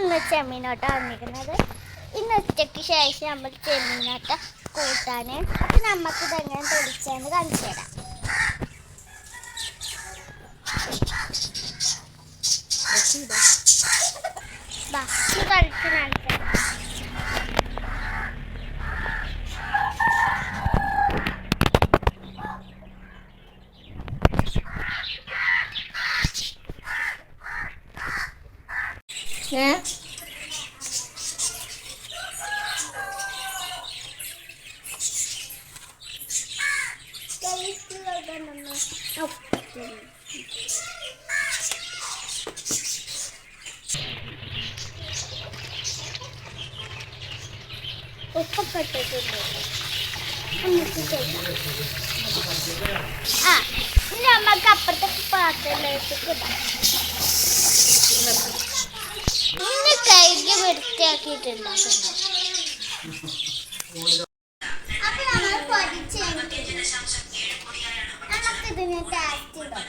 ഇന്ന് ചെമ്മീനോട്ട വന്നിരിക്കുന്നത്. ഇന്ന് ഉച്ചയ്ക്ക് ശേഷം നമ്മൾ ചെമ്മീനോട്ട കൂട്ടാൻ. അപ്പം നമുക്ക് ഇതെങ്ങനെ പൊടിച്ചെന്ന് കാണിച്ചു തരാം. കളിച്ച് കാണിച്ചു തരാം. ഉപ്പൊക്കെ ഇട്ടിട്ടുണ്ട്. ഇനി നമുക്ക് അപ്പുറത്തെ പാത്രത്തിലേക്ക് ഇടാം. ഇന്ന് കഴുകി വൃത്തിയാക്കിയിട്ടുണ്ടാക്കുന്നു. അപ്പൊ നമ്മൾ പൊടിച്ച് നമുക്കിതിനെ ടേസ്റ്റ് ഇടാം.